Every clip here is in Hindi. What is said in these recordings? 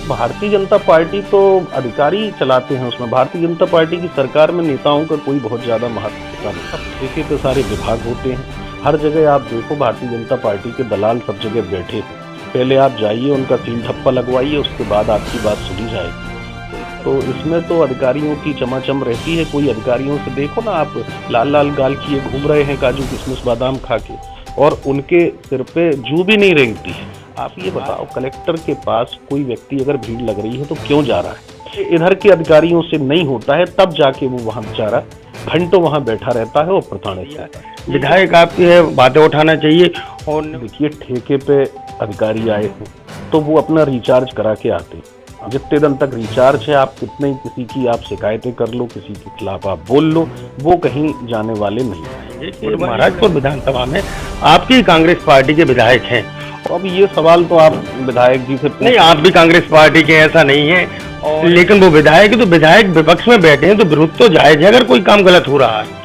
भारतीय जनता पार्टी तो अधिकारी चलाते हैं, उसमें भारतीय जनता पार्टी की सरकार में नेताओं का कोई बहुत ज्यादा महत्व नहीं। सब ठेके पे सारे विभाग होते हैं। हर जगह आप देखो भारतीय जनता पार्टी के दलाल सब जगह बैठे हैं। पहले आप जाइए, उनका सील ठप्पा लगवाइए, उसके बाद आपकी बात सुनी जाएगी। तो इसमें तो अधिकारियों की चमाचम रहती है। कोई अधिकारियों से देखो ना, आप लाल लाल गाल किए घूम रहे हैं काजू किशमिश बादाम खा के, और उनके सिर पे जू भी नहीं रेंगती है। आप ये बताओ, कलेक्टर के पास कोई व्यक्ति अगर भीड़ लग रही है तो क्यों जा रहा है? इधर के अधिकारियों से नहीं होता है, तब जाके वो वहाँ बेचारा घंटों वहाँ बैठा रहता है और प्रताड़ित रहता है। विधायक आपकी बातें उठाना चाहिए। और देखिए, ठेके पे अधिकारी आए हैं तो वो अपना रिचार्ज करा के आते हैं। जितने दिन तक रिचार्ज है, आप कितने किसी की आप शिकायतें कर लो, किसी के खिलाफ आप बोल लो, वो कहीं जाने वाले नहीं आएंगे। महाराजपुर विधानसभा में आपकी कांग्रेस पार्टी के विधायक हैं। अब ये सवाल तो आप विधायक जी से नहीं, आप भी कांग्रेस पार्टी के, ऐसा नहीं है, और लेकिन वो विधायक है तो विधायक विपक्ष में बैठे हैं तो विरोध तो जायज है अगर कोई काम गलत हो रहा है।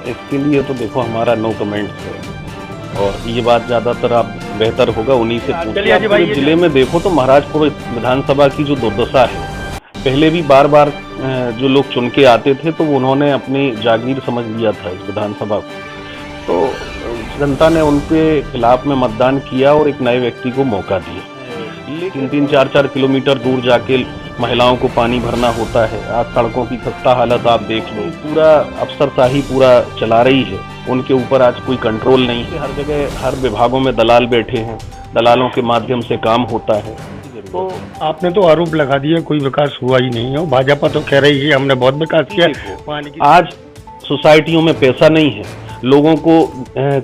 इसके लिए तो देखो हमारा नो कमेंट्स है, और ये बात ज्यादातर आप बेहतर होगा उन्हीं से पूछिए। जिले में देखो तो महाराजपुर विधानसभा की जो दुर्दशा है, पहले भी बार बार जो लोग चुन के आते थे तो उन्होंने अपनी जागीर समझ लिया था इस विधानसभा को, तो जनता ने उनके खिलाफ में मतदान किया और एक नए व्यक्ति को मौका दिया। लेकिन 3-4 किलोमीटर दूर जाके महिलाओं को पानी भरना होता है। आज सड़कों की खस्ता हालत आप देख लो, पूरा अफसरशाही पूरा चला रही है, उनके ऊपर आज कोई कंट्रोल नहीं है। हर जगह हर विभागों में दलाल बैठे हैं, दलालों के माध्यम से काम होता है। तो आपने तो आरोप लगा दिया कोई विकास हुआ ही नहीं है, भाजपा तो कह रही है हमने बहुत विकास किया। आज सोसाइटियों में पैसा नहीं है, लोगों को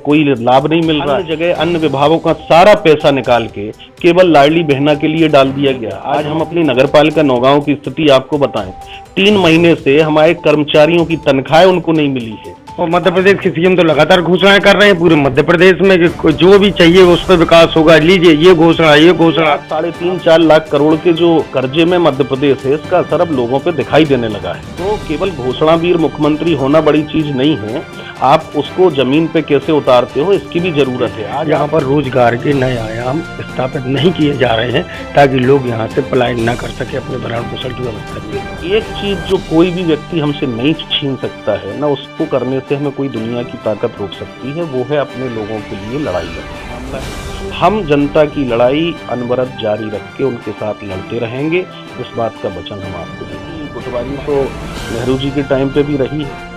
कोई लाभ नहीं मिल रहा है। जगह अन्य विभागों का सारा पैसा निकाल के केवल लाडली बहना के लिए डाल दिया गया। आज हम अपनी नगरपालिका नौगांव की स्थिति आपको बताएं, 3 महीने से हमारे कर्मचारियों की तनख्वाहें उनको नहीं मिली है। और मध्य प्रदेश के सीएम तो लगातार घोषणाएं कर रहे हैं पूरे मध्य प्रदेश में कि जो भी चाहिए उस पर विकास होगा, लीजिए ये घोषणा 3.5-4 लाख करोड़ के जो कर्जे में मध्य प्रदेश है, इसका असर अब लोगों पे दिखाई देने लगा है। तो केवल घोषणावीर मुख्यमंत्री होना बड़ी चीज नहीं है, आप उसको जमीन पे कैसे उतारते हो इसकी भी जरूरत है। आज यहाँ पर रोजगार के नए आयाम स्थापित नहीं किए जा रहे हैं ताकि लोग यहाँ से पलायन न कर सके, अपने भरण पोषण की व्यवस्था। एक चीज जो कोई भी व्यक्ति हमसे नहीं छीन सकता है ना, उसको करने से हमें कोई दुनिया की ताकत रोक सकती है, वो है अपने लोगों के लिए लड़ाई लड़ना। हम जनता की लड़ाई अनवरत जारी रख के उनके साथ लड़ते रहेंगे, इस बात का वचन हम आपको देंगे। गुटबाजी तो नेहरू जी के टाइम पे भी रही है,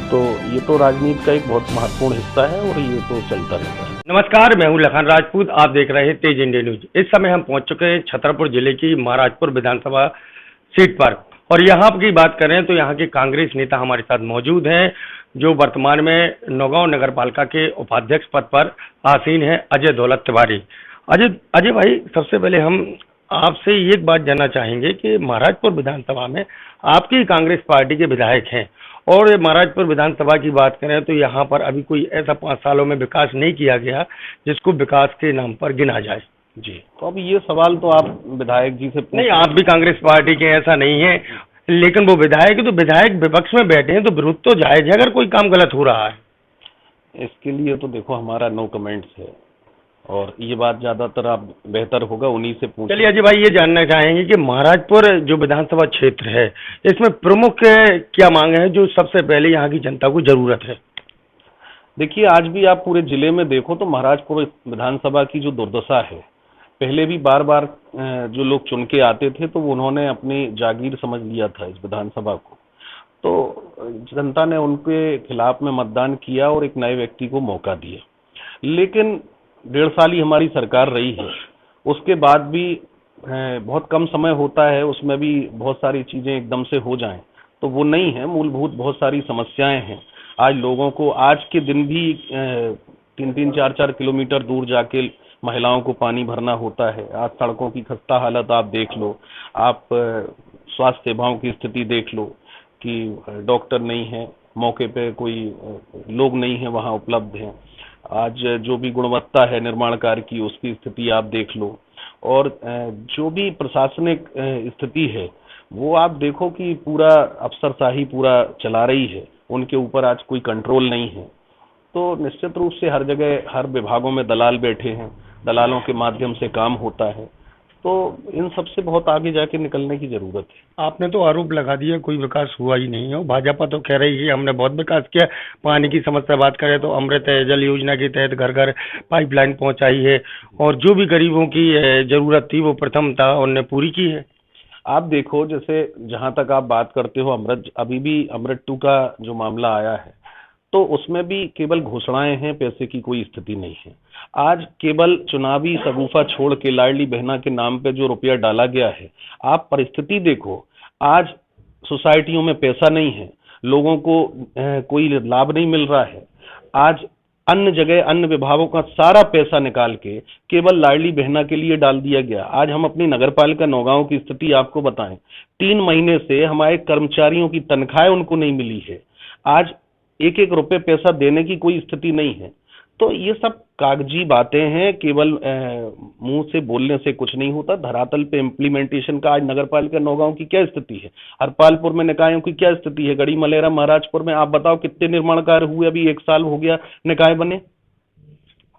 तो ये तो राजनीति का एक बहुत महत्वपूर्ण हिस्सा है और ये तो चलता रहता है। नमस्कार, मैं हूं लखन राजपूत, आप देख रहे हैं तेज इंडिया न्यूज। इस समय हम पहुंच चुके हैं छतरपुर जिले की महाराजपुर विधानसभा सीट पर, और यहाँ की बात करें तो यहाँ के कांग्रेस नेता हमारे साथ मौजूद हैं जो वर्तमान में नौगांव नगर पालिका के उपाध्यक्ष पद पर आसीन है, अजय दौलत तिवारी। अजय भाई, सबसे पहले हम आपसे एक बात जानना चाहेंगे कि महाराजपुर विधानसभा में आपकी कांग्रेस पार्टी के विधायक हैं, और महाराजपुर विधानसभा की बात करें तो यहाँ पर अभी कोई ऐसा 5 सालों में विकास नहीं किया गया जिसको विकास के नाम पर गिना जाए। जी, तो अब ये सवाल तो आप विधायक जी से नहीं, आप भी कांग्रेस पार्टी के, ऐसा नहीं है, लेकिन वो विधायक है तो विधायक विपक्ष में बैठे हैं तो विरोध तो जायज है अगर कोई काम गलत हो रहा है। इसके लिए तो देखो हमारा नो कमेंट्स है, और ये बात ज्यादातर आप बेहतर होगा उन्हीं से पूछिए। चलिए अजय भाई, ये जानना चाहेंगे कि महाराजपुर जो विधानसभा क्षेत्र है, इसमें प्रमुख क्या मांग है जो सबसे पहले यहाँ की जनता को जरूरत है? देखिए, आज भी आप पूरे जिले में देखो तो महाराजपुर विधानसभा की जो दुर्दशा है, पहले भी बार बार जो लोग चुन के आते थे तो उन्होंने अपनी जागीर समझ लिया था इस विधानसभा को, तो जनता ने उनके खिलाफ में मतदान किया और एक नए व्यक्ति को मौका दिया। लेकिन 1.5 साल ही हमारी सरकार रही है, उसके बाद भी बहुत कम समय होता है, उसमें भी बहुत सारी चीजें एकदम से हो जाएं तो वो नहीं है। मूलभूत बहुत सारी समस्याएं हैं। आज लोगों को आज के दिन भी 3-4 किलोमीटर दूर जाके महिलाओं को पानी भरना होता है। आज सड़कों की खस्ता हालत आप देख लो, आप स्वास्थ्य सेवाओं की स्थिति देख लो कि डॉक्टर नहीं है, मौके पे कोई लोग नहीं है वहाँ उपलब्ध हैं। आज जो भी गुणवत्ता है निर्माण कार्य की, उसकी स्थिति आप देख लो, और जो भी प्रशासनिक स्थिति है वो आप देखो कि पूरा अफसरशाही पूरा चला रही है, उनके ऊपर आज कोई कंट्रोल नहीं है। तो निश्चित रूप से हर जगह हर विभागों में दलाल बैठे हैं, दलालों के माध्यम से काम होता है। तो इन सब से बहुत आगे जाके निकलने की जरूरत है। आपने तो आरोप लगा दिया कोई विकास हुआ ही नहीं है, और भाजपा तो कह रही है हमने बहुत विकास किया। पानी की समस्या बात करें तो अमृत जल योजना के तहत घर घर पाइपलाइन पहुंचाई है, और जो भी गरीबों की जरूरत थी वो प्रथमता उनने पूरी की है। आप देखो, जैसे जहां तक आप बात करते हो अमृत, अभी भी अमृत 2 का जो मामला आया है तो उसमें भी केवल घोषणाएं हैं, पैसे की कोई स्थिति नहीं है। आज केवल चुनावी शगुफा छोड़ के लाडली बहना के नाम पे जो रुपया डाला गया है, आप परिस्थिति देखो। आज सोसाइटियों में पैसा नहीं है, लोगों को कोई लाभ नहीं मिल रहा है। आज अन्य जगह अन्य विभागों का सारा पैसा निकाल के केवल लाडली बहना के लिए डाल दिया गया। आज हम अपनी नगरपालिका नौगांव की स्थिति आपको बताएं, 3 महीने से हमारे कर्मचारियों की तनख्वाहें उनको नहीं मिली है। आज एक एक रुपए पैसा देने की कोई स्थिति नहीं है। तो ये सब कागजी बातें हैं, केवल मुंह से बोलने से कुछ नहीं होता। धरातल पे इम्प्लीमेंटेशन का आज नगरपालिका नौगांव की क्या स्थिति है, हरपालपुर में निकायों की क्या स्थिति है, गढ़ी मलेरा महाराजपुर में आप बताओ कितने निर्माण कार्य हुए, अभी 1 साल हो गया निकाय बने।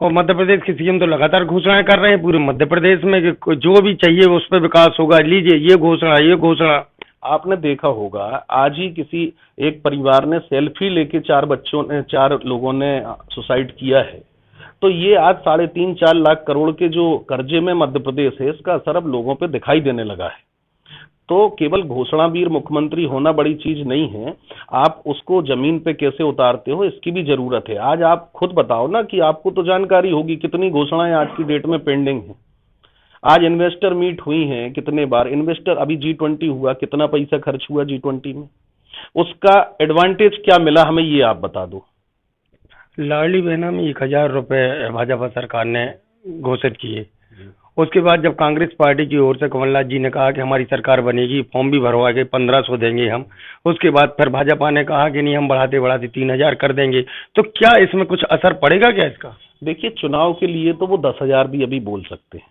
और मध्य प्रदेश के सीएम तो लगातार घोषणाएं कर रहे हैं पूरे मध्य प्रदेश में कि जो भी चाहिए उस पर विकास होगा, लीजिए ये घोषणा ये घोषणा। आपने देखा होगा, आज ही किसी एक परिवार ने सेल्फी लेके 4 लोगों ने सुसाइड किया है। तो ये आज 3.5-4 लाख करोड़ के जो कर्जे में मध्य प्रदेश है, इसका असर अब लोगों पे दिखाई देने लगा है। तो केवल घोषणावीर मुख्यमंत्री होना बड़ी चीज नहीं है, आप उसको जमीन पे कैसे उतारते हो इसकी भी जरूरत है। आज आप खुद बताओ ना, कि आपको तो जानकारी होगी कितनी घोषणाएं आज की डेट में पेंडिंग है। आज इन्वेस्टर मीट हुई हैं कितने बार, इन्वेस्टर अभी G20 हुआ, कितना पैसा खर्च हुआ G20 में, उसका एडवांटेज क्या मिला हमें, ये आप बता दो। लाडली बहना में 1,000 रुपए भाजपा सरकार ने घोषित किए। उसके बाद जब कांग्रेस पार्टी की ओर से कमलनाथ जी ने कहा कि हमारी सरकार बनेगी, फॉर्म भी भरवा के 1,500 देंगे हम, उसके बाद फिर भाजपा ने कहा कि नहीं हम बढ़ाते बढ़ाते 3,000 कर देंगे। तो क्या इसमें कुछ असर पड़ेगा क्या इसका? देखिए, चुनाव के लिए तो वो 10,000 भी अभी बोल सकते हैं,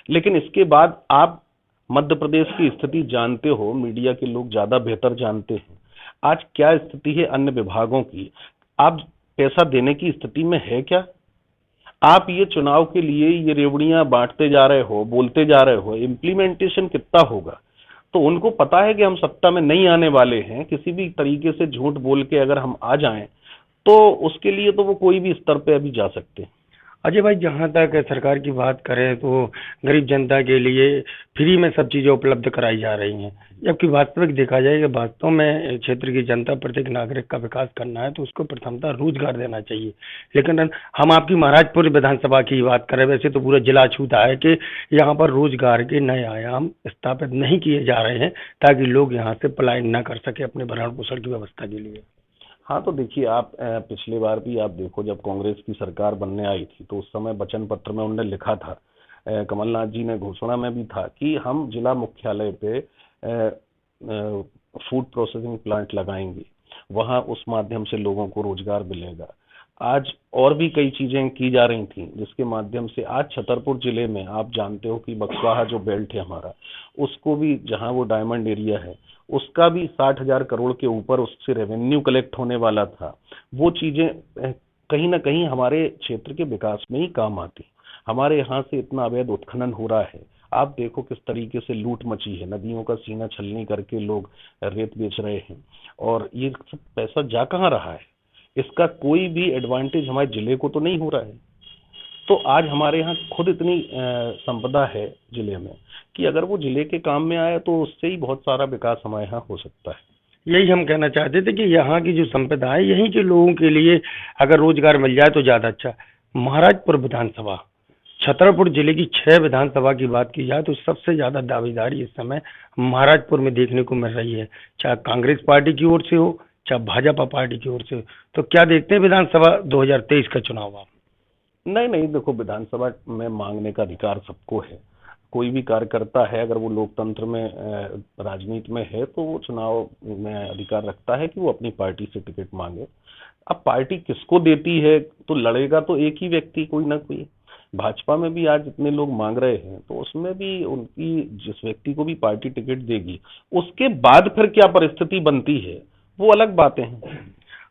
लेकिन इसके बाद आप मध्य प्रदेश की स्थिति जानते हो, मीडिया के लोग ज्यादा बेहतर जानते हैं आज क्या स्थिति है अन्य विभागों की। आप पैसा देने की स्थिति में है क्या? आप ये चुनाव के लिए ये रेवड़ियां बांटते जा रहे हो, बोलते जा रहे हो, इम्प्लीमेंटेशन कितना होगा? तो उनको पता है कि हम सत्ता में नहीं आने वाले हैं, किसी भी तरीके से झूठ बोल के अगर हम आ जाएं तो उसके लिए तो वो कोई भी स्तर पे अभी जा सकते हैं। अजय भाई, जहाँ तक सरकार की बात करें तो गरीब जनता के लिए फ्री में सब चीज़ें उपलब्ध कराई जा रही हैं, जबकि वास्तविक देखा जाए कि वास्तव में क्षेत्र की जनता, प्रत्येक नागरिक का विकास करना है तो उसको प्रथमता रोजगार देना चाहिए। लेकिन हम आपकी महाराजपुर विधानसभा की बात करें, वैसे तो पूरा जिला छूता है कि यहाँ पर रोजगार के नए आयाम स्थापित नहीं किए जा रहे हैं ताकि लोग यहाँ से पलायन न कर सके अपने भरण पोषण की व्यवस्था के लिए। हाँ, तो देखिए, आप पिछली बार भी आप देखो, जब कांग्रेस की सरकार बनने आई थी तो उस समय वचन पत्र में उन्होंने लिखा था, कमलनाथ जी ने घोषणा में भी था कि हम जिला मुख्यालय पे फूड प्रोसेसिंग प्लांट लगाएंगे, वहां उस माध्यम से लोगों को रोजगार मिलेगा। आज और भी कई चीजें की जा रही थी जिसके माध्यम से आज छतरपुर जिले में आप जानते हो कि बक्सवाहा जो बेल्ट है हमारा, उसको भी, जहां वो डायमंड एरिया है, उसका भी 60,000 करोड़ के ऊपर उससे रेवेन्यू कलेक्ट होने वाला था। वो चीजें कहीं ना कहीं हमारे क्षेत्र के विकास में ही काम आती। हमारे यहाँ से इतना अवैध उत्खनन हो रहा है, आप देखो किस तरीके से लूट मची है, नदियों का सीना छलनी करके लोग रेत बेच रहे हैं, और ये सब पैसा जा कहाँ रहा है? इसका कोई भी एडवांटेज हमारे जिले को तो नहीं हो रहा है। तो आज हमारे यहाँ खुद इतनी संपदा है जिले में कि अगर वो जिले के काम में आए तो उससे ही बहुत सारा विकास हमारे यहाँ हो सकता है। यही हम कहना चाहते थे कि यहाँ की जो संपदा है यहीं के लोगों के लिए अगर रोजगार मिल जाए तो ज्यादा अच्छा। महाराजपुर विधानसभा, छतरपुर जिले की 6 विधानसभा की बात की जाए तो सबसे ज्यादा दावेदारी इस समय महाराजपुर में देखने को मिल रही है, चाहे कांग्रेस पार्टी की ओर से हो चाहे भाजपा पार्टी की ओर से हो। तो क्या देखते हैं विधानसभा 2023 का चुनाव आप? नहीं नहीं, देखो, विधानसभा में मांगने का अधिकार सबको है। कोई भी कार्यकर्ता है, अगर वो लोकतंत्र में राजनीति में है तो वो चुनाव में अधिकार रखता है कि वो अपनी पार्टी से टिकट मांगे। अब पार्टी किसको देती है, तो लड़ेगा तो एक ही व्यक्ति, कोई ना कोई। भाजपा में भी आज इतने लोग मांग रहे हैं तो उसमें भी उनकी, जिस व्यक्ति को भी पार्टी टिकट देगी, उसके बाद फिर क्या परिस्थिति बनती है वो अलग बातें हैं।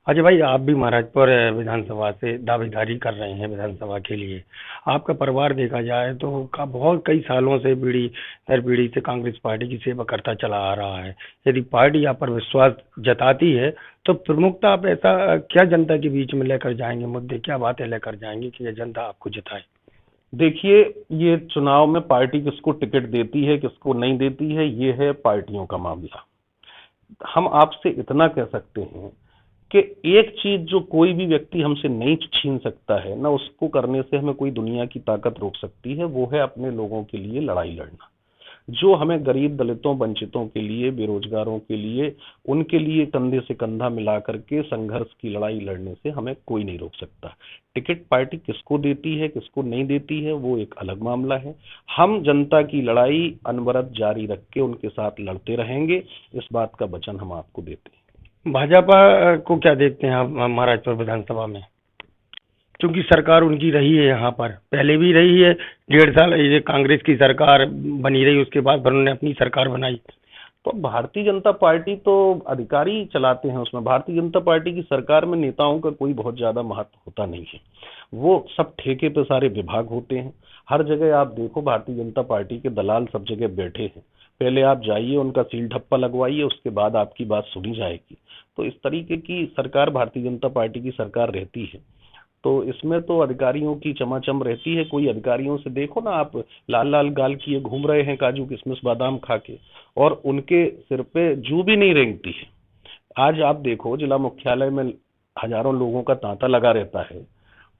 अच्छा भाई, आप भी महाराजपुर विधानसभा से दावेदारी कर रहे हैं विधानसभा के लिए। आपका परिवार देखा जाए तो बहुत कई सालों से पीढ़ी दर पीढ़ी से कांग्रेस पार्टी की सेवा करता चला आ रहा है। यदि पार्टी आप पर विश्वास जताती है तो प्रमुखता आप ऐसा क्या जनता के बीच में लेकर जाएंगे, मुद्दे क्या बातें लेकर जाएंगे कि ये जनता आपको जिताए? देखिए, ये चुनाव में पार्टी किसको टिकट देती है किसको नहीं देती है, ये है पार्टियों का मामला। हम आपसे इतना कह सकते हैं कि एक चीज जो कोई भी व्यक्ति हमसे नहीं छीन सकता है ना, उसको करने से हमें कोई दुनिया की ताकत रोक सकती है, वो है अपने लोगों के लिए लड़ाई लड़ना। जो हमें गरीब, दलितों, वंचितों के लिए, बेरोजगारों के लिए, उनके लिए कंधे से कंधा मिला करके संघर्ष की लड़ाई लड़ने से हमें कोई नहीं रोक सकता। टिकट पार्टी किसको देती है किसको नहीं देती है वो एक अलग मामला है। हम जनता की लड़ाई अनवरत जारी रख के उनके साथ लड़ते रहेंगे, इस बात का वचन हम आपको देते हैं। भाजपा को क्या देखते हैं आप महाराजपुर विधानसभा में? क्योंकि सरकार उनकी रही है, यहाँ पर पहले भी रही है, 1.5 साल ये कांग्रेस की सरकार बनी रही, उसके बाद फिर उन्होंने अपनी सरकार बनाई। तो भारतीय जनता पार्टी तो अधिकारी चलाते हैं उसमें। भारतीय जनता पार्टी की सरकार में नेताओं का कोई बहुत ज्यादा महत्व होता नहीं है, वो सब ठेके पे सारे विभाग होते हैं। हर जगह आप देखो भारतीय जनता पार्टी के दलाल सब जगह बैठे हैं। पहले आप जाइए, उनका सील ठप्पा लगवाइए, उसके बाद आपकी बात सुनी जाएगी। तो इस तरीके की सरकार भारतीय जनता पार्टी की सरकार रहती है। तो इसमें तो अधिकारियों की चमाचम रहती है। कोई अधिकारियों से देखो ना आप, लाल लाल गाल किए घूम रहे हैं काजू किशमिश बादाम खा के, और उनके सिर पे जू भी नहीं रेंगती है। आज आप देखो जिला मुख्यालय में हजारों लोगों का तांता लगा रहता है,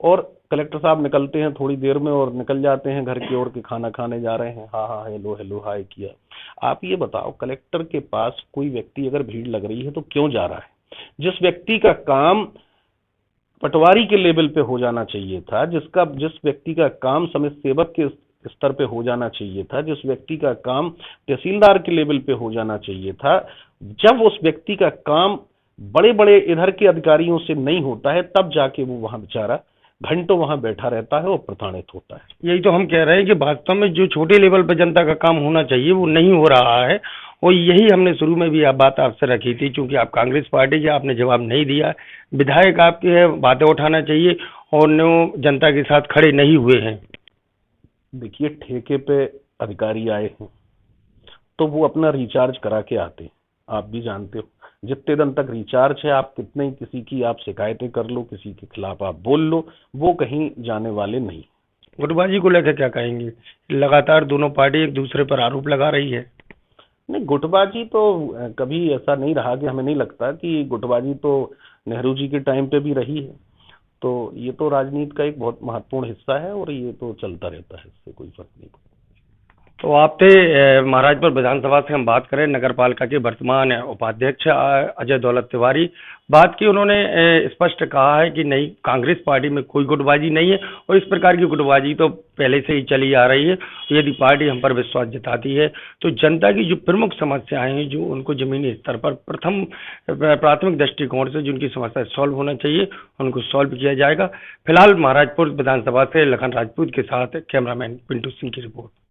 और कलेक्टर साहब निकलते हैं थोड़ी देर में और निकल जाते हैं घर की ओर के खाना खाने जा रहे हैं, हाँ हाँ हेलो हेलो हाय किया। आप ये बताओ, कलेक्टर के पास कोई व्यक्ति अगर भीड़ लग रही है तो क्यों जा रहा है? जिस व्यक्ति का काम पटवारी के लेवल पे हो जाना चाहिए था, जिस व्यक्ति का काम समय सेवक के स्तर पे हो जाना चाहिए था, जिस व्यक्ति का काम तहसीलदार के लेवल पे हो जाना चाहिए था, जब उस व्यक्ति का काम बड़े बड़े इधर के अधिकारियों से नहीं होता है, तब जाके वो वहां बेचारा घंटों वहां बैठा रहता है और प्रताड़ित होता है। यही तो हम कह रहे हैं कि वास्तव में जो छोटे लेवल पर जनता का काम होना चाहिए वो नहीं हो रहा है, और यही हमने शुरू में भी आप बात आपसे रखी थी। क्योंकि आप कांग्रेस पार्टी के, आपने जवाब नहीं दिया। विधायक आपके बातें उठाना चाहिए और नो जनता के साथ खड़े नहीं हुए हैं। देखिए, ठेके पे अधिकारी आए हैं तो वो अपना रिचार्ज करा के आते हैं। आप भी जानते हो, जितने दिन तक रिचार्ज है, आप कितने ही किसी की आप शिकायतें कर लो, किसी के खिलाफ आप बोल लो, वो कहीं जाने वाले नहीं। गुटबाजी को लेकर क्या कहेंगे? लगातार दोनों पार्टी एक दूसरे पर आरोप लगा रही है। नहीं, गुटबाजी तो कभी ऐसा नहीं रहा कि हमें नहीं लगता कि गुटबाजी तो नेहरू जी के टाइम पे भी रही है। तो ये तो राजनीति का एक बहुत महत्वपूर्ण हिस्सा है और ये तो चलता रहता है, इससे कोई फर्क नहीं पड़ता। तो आप थे महाराजपुर विधानसभा से हम बात करें, नगर पालिका के वर्तमान उपाध्यक्ष अजय दौलत तिवारी। बात की उन्होंने स्पष्ट कहा है कि नहीं, कांग्रेस पार्टी में कोई गुटबाजी नहीं है, और इस प्रकार की गुटबाजी तो पहले से ही चली आ रही है। तो यदि पार्टी हम पर विश्वास जताती है तो जनता की जो प्रमुख समस्याएं हैं, जो उनको जमीनी स्तर पर प्राथमिक दृष्टिकोण से जिनकी समस्या सॉल्व होना चाहिए, उनको सॉल्व किया जाएगा। फिलहाल महाराजपुर विधानसभा से लखन राजपूत के साथ कैमरामैन पिंटू सिंह की रिपोर्ट।